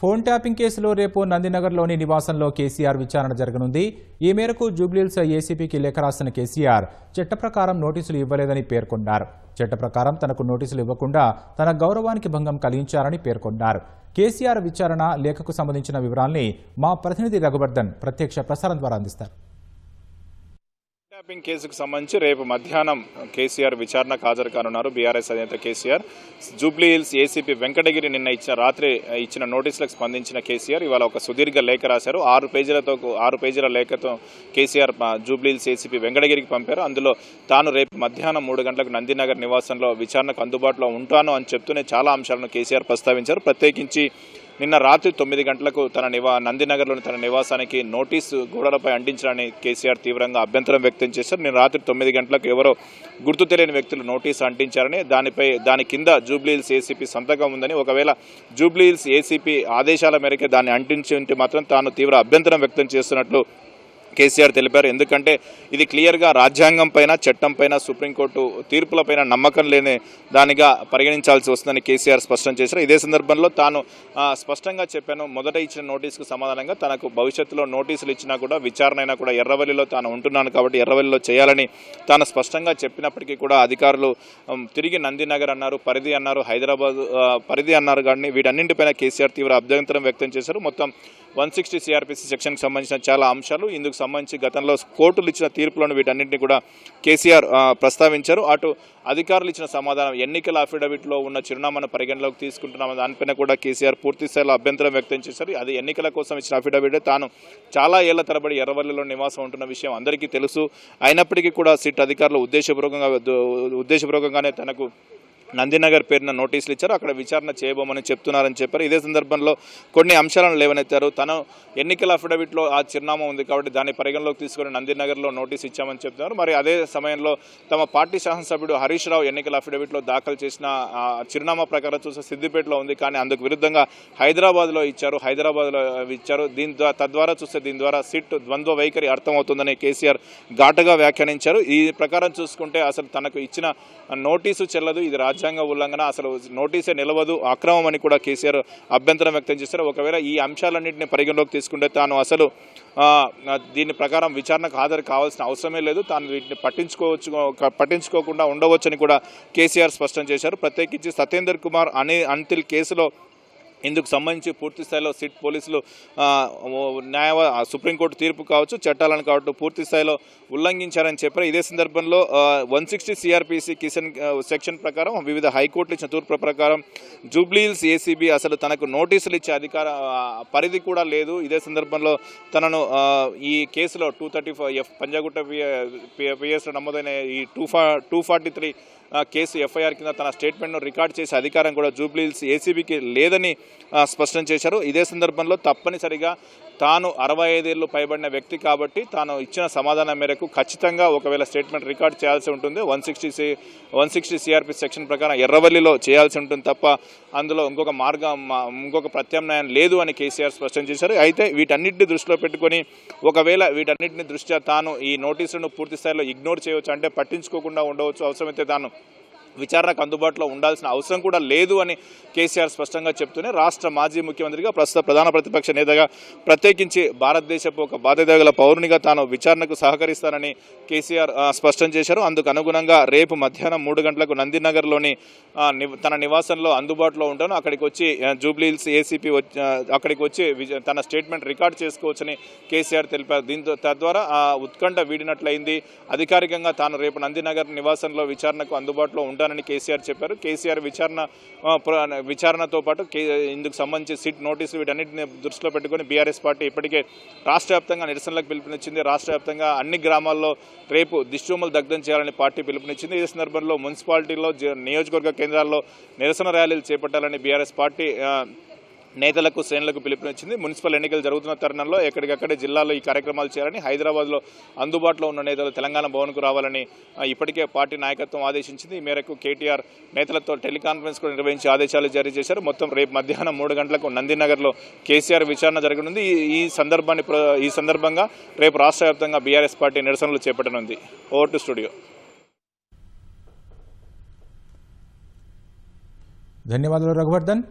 Phone tapping కేసులో రేపు నందినగర్లోని నివాసంలో కేసీఆర్ విచారణ జరగనుంది. ఈ మేరకు జూబ్లీహిల్స్ ఏసీపీకి లేఖ రాసిన కేసీఆర్ చట్ట ప్రకారం నోటీసులు ఇవ్వలేదని పేర్కొన్నారు. చట్ట ప్రకారం తనకు నోటీసులు ఇవ్వకుండా తన గౌరవానికి భంగం కలిగించారని పేర్కొన్నారు. కేసీఆర్ విచారణ లేఖకు సంబంధించిన వివరాల్ని మా ప్రతినిధి రఘువర్ధన్ ప్రత్యక్ష ప్రసారం ద్వారా అందిస్తారు. ట్యాపింగ్ కేసుకు సంబంధించి రేపు మధ్యాహ్నం కేసీఆర్ విచారణకు హాజరు కానున్నారు. బీఆర్ఎస్ అధినేత కేసీఆర్ జూబ్లీహిల్స్ ఏసీపీ వెంకటగిరి నిన్న రాత్రి ఇచ్చిన నోటీసులకు స్పందించిన కేసీఆర్ ఇవాళ ఒక సుదీర్ఘ లేఖ రాశారు. 6 పేజీల లేఖతో కేసీఆర్ జూబ్లీహిల్స్ ఏసీపీ వెంకటగిరికి పంపారు. అందులో తాను రేపు మధ్యాహ్నం 3 గంటలకు నందినగర్ నివాసంలో విచారణకు అందుబాటులో ఉంటాను అని చెప్తూనే చాలా అంశాలను కేసీఆర్ ప్రస్తావించారు. ప్రత్యేకించి నిన్న రాత్రి 9 గంటలకు నందినగర్లోని తన నివాసానికి నోటీసు గోడలపై అంటించాలని కేసీఆర్ తీవ్రంగా అభ్యంతరం వ్యక్తం చేశారు. నిన్న రాత్రి 9 గంటలకు ఎవరో గుర్తు తెలియని వ్యక్తులు నోటీసు అంటించారని, దాని కింద జూబ్లీహిల్స్ ఏసీపీ సంతకం ఉందని, ఒకవేళ జూబ్లీహిల్స్ ఏసీపీ ఆదేశాల మేరకే దాన్ని అంటించి ఉంటే మాత్రం తాను తీవ్ర అభ్యంతరం వ్యక్తం చేస్తున్నట్లు కేసీఆర్ తెలిపారు. ఎందుకంటే ఇది క్లియర్గా రాజ్యాంగం పైన, చట్టం పైన, సుప్రీంకోర్టు తీర్పులపైన నమ్మకం లేని దానిగా పరిగణించాల్సి వస్తుందని కేసీఆర్ స్పష్టం చేశారు. ఇదే సందర్భంలో తాను స్పష్టంగా చెప్పాను, మొదట ఇచ్చిన నోటీసుకు సమాధానంగా తనకు భవిష్యత్తులో నోటీసులు ఇచ్చినా కూడా విచారణ అయినా కూడా ఎర్రవల్లిలో తాను ఉంటున్నాను కాబట్టి ఎర్రవల్లిలో చేయాలని తాను స్పష్టంగా చెప్పినప్పటికీ కూడా అధికారులు తిరిగి నందినగర్ అన్నారు, పరిధి అన్నారు, హైదరాబాద్ పరిధి అన్నారు. కానీ వీటన్నింటిపైన కేసీఆర్ తీవ్ర అభ్యంతరం వ్యక్తం చేశారు. మొత్తం 160 CRPC సెక్షన్కి సంబంధించిన చాలా అంశాలు, ఇందుకు సంబంధించి గతంలో కోర్టులు ఇచ్చిన తీర్పులను వీటన్నింటినీ కూడా కేసీఆర్ ప్రస్తావించారు. అటు అధికారులు ఇచ్చిన సమాధానం, ఎన్నికల అఫిడవిట్లో ఉన్న చిరునామాను పరిగణలోకి తీసుకుంటున్నామని దానిపైన కూడా కేసీఆర్ పూర్తి స్థాయిలో అభ్యంతరం వ్యక్తం చేశారు. అది ఎన్నికల కోసం ఇచ్చిన అఫిడవిట్, తాను చాలా ఏళ్ల తరబడి ఎర్రవల్లిలో నివాసం ఉంటున్న విషయం అందరికీ తెలుసు. అయినప్పటికీ కూడా సిట్ అధికారులు ఉద్దేశపూర్వకంగానే తనకు నందినగర్ పేరున నోటీసులు ఇచ్చారు, అక్కడ విచారణ చేయబోమని చెప్తున్నారని చెప్పారు. ఇదే సందర్భంలో కొన్ని అంశాలను లేవనెత్తారు. తను ఎన్నికల అఫిడవిట్లో ఆ చిరునామా ఉంది కాబట్టి దాన్ని పరిగణలోకి తీసుకొని నందినగర్లో నోటీసు ఇచ్చామని చెప్తున్నారు. మరి అదే సమయంలో తమ పార్టీ శాసనసభ్యుడు హరీష్ రావు ఎన్నికల అఫిడవిట్లో దాఖలు చేసిన చిరునామా ప్రకారం చూస్తే సిద్దిపేటలో ఉంది, కానీ అందుకు విరుద్ధంగా హైదరాబాద్లో ఇచ్చారు. తద్వారా చూస్తే దీని ద్వారా సిట్ ద్వంద్వ వైఖరి అర్థమవుతుందని కేసీఆర్ ఘాటుగా వ్యాఖ్యానించారు. ఈ ప్రకారం చూసుకుంటే అసలు తనకు ఇచ్చిన నోటీసు చెల్లదు, ఇది రాజ్యాంగ ఉల్లంఘన, అసలు నోటీసే నిలవదు, అక్రమం అని కూడా కేసీఆర్ అభ్యంతరం వ్యక్తం చేశారు. ఒకవేళ ఈ అంశాలన్నింటినీ పరిగణలోకి తీసుకుంటే తాను అసలు దీని ప్రకారం విచారణకు హాజరు కావాల్సిన అవసరమే లేదు, తాను వీటిని పట్టించుకోకుండా ఉండవచ్చని కూడా కేసీఆర్ స్పష్టం చేశారు. ప్రత్యేకించి సత్యేందర్ కుమార్ అంతిల్ కేసులో ఇందుకు సంబంధించి పూర్తి స్థాయిలో సిట్ పోలీసులు సుప్రీంకోర్టు తీర్పు కావచ్చు, చట్టాలను కావచ్చు పూర్తి స్థాయిలో ఉల్లంఘించారని చెప్పారు. ఇదే సందర్భంలో 160 CRPC సెక్షన్ ప్రకారం వివిధ హైకోర్టులు ఇచ్చిన తీర్పుల ప్రకారం జూబ్లీహిల్స్ ఏసీబీ అసలు తనకు నోటీసులు ఇచ్చే అధికార పరిధి కూడా లేదు. ఇదే సందర్భంలో తనను ఈ కేసులో 235F పంజాగుట్ట పిఎస్లో నమోదైన ఈ 243 కేసు FIR కింద తన స్టేట్మెంట్ను రికార్డ్ చేసే అధికారం కూడా జూబ్లీహిల్స్ ఏసీబీకి లేదని స్పష్టం చేశారు. ఇదే సందర్భంలో తప్పనిసరిగా తాను 65 ఏళ్ళు పైబడిన వ్యక్తి కాబట్టి తాను ఇచ్చిన సమాధానం మేరకు ఖచ్చితంగా ఒకవేళ స్టేట్మెంట్ రికార్డ్ చేయాల్సి ఉంటుంది. 160 CRPC సెక్షన్ ప్రకారం ఎర్రవల్లిలో చేయాల్సి ఉంటుంది తప్ప అందులో ఇంకొక ప్రత్యామ్నాయం లేదు అని కేసీఆర్ స్పష్టం చేశారు. అయితే వీటన్నిటిని దృష్టిలో పెట్టుకొని ఒకవేళ వీటన్నిటిని దృష్ట్యా తాను ఈ నోటీసులను పూర్తి స్థాయిలో ఇగ్నోర్ చేయవచ్చు, అంటే పట్టించుకోకుండా ఉండవచ్చు, అవసరమైతే తాను విచారణకు అందుబాటులో ఉండాల్సిన అవసరం కూడా లేదు అని కేసీఆర్ స్పష్టంగా చెప్తూనే రాష్ట్ర మాజీ ముఖ్యమంత్రిగా ప్రస్తుత ప్రధాన ప్రతిపక్ష నేతగా ప్రత్యేకించి భారతదేశపు ఒక బాధ్యత గల పౌరునిగా తాను విచారణకు సహకరిస్తానని కేసీఆర్ స్పష్టం చేశారు. అందుకు అనుగుణంగా రేపు మధ్యాహ్నం 3 గంటలకు నందినగర్లోని తన నివాసంలో అందుబాటులో ఉంటాను, అక్కడికి వచ్చి జూబ్లీహిల్స్ ఏసీపీ అక్కడికి వచ్చి తన స్టేట్మెంట్ రికార్డ్ చేసుకోవచ్చని కేసీఆర్ తెలిపారు. దీంతో తద్వారా ఉత్కంఠ వీడినట్లయింది. అధికారికంగా తాను రేపు నందినగర్ నివాసంలో విచారణకు అందుబాటులో ఉంటానని కేసీఆర్ చెప్పారు. కేసీఆర్ విచారణతో పాటు ఇందుకు సంబంధించి సిట్ నోటీసులు వీటన్నిటిని దృష్టిలో పెట్టుకుని బీఆర్ఎస్ పార్టీ ఇప్పటికే రాష్ట్ర వ్యాప్తంగా నిరసనలకు పిలుపునిచ్చింది. రాష్ట్ర వ్యాప్తంగా అన్ని గ్రామాల్లో రేపు దిష్టిబొమ్మలు దగ్ధం చేయాలని పార్టీ పిలుపునిచ్చింది. ఈ సందర్భంలో మున్సిపాలిటీలో, నియోజకవర్గ కేంద్రాల్లో నిరసన ర్యాలీలు చేపట్టాలని బీఆర్ఎస్ పార్టీ నేతలకు, శ్రేణులకు పిలుపునిచ్చింది. మున్సిపల్ ఎన్నికలు జరుగుతున్న తరుణంలో ఎక్కడికక్కడే జిల్లాలో ఈ కార్యక్రమాలు చేయాలని, హైదరాబాద్లో అందుబాటులో ఉన్న నేతలు తెలంగాణ భవన్కు రావాలని ఇప్పటికే పార్టీ నాయకత్వం ఆదేశించింది. ఈ మేరకు కేటీఆర్ నేతలతో టెలికాన్ఫరెన్స్ కూడా నిర్వహించి ఆదేశాలు జారీ చేశారు. మొత్తం రేపు మధ్యాహ్నం 3 గంటలకు నందినగర్లో కేసీఆర్ విచారణ జరగనుంది. ఈ సందర్భంగా రేపు రాష్ట్ర వ్యాప్తంగా బీఆర్ఎస్ పార్టీ నిరసనలు చేపట్టనుంది. Over to studio. ధన్యవాదాలు రఘువర్ధన్.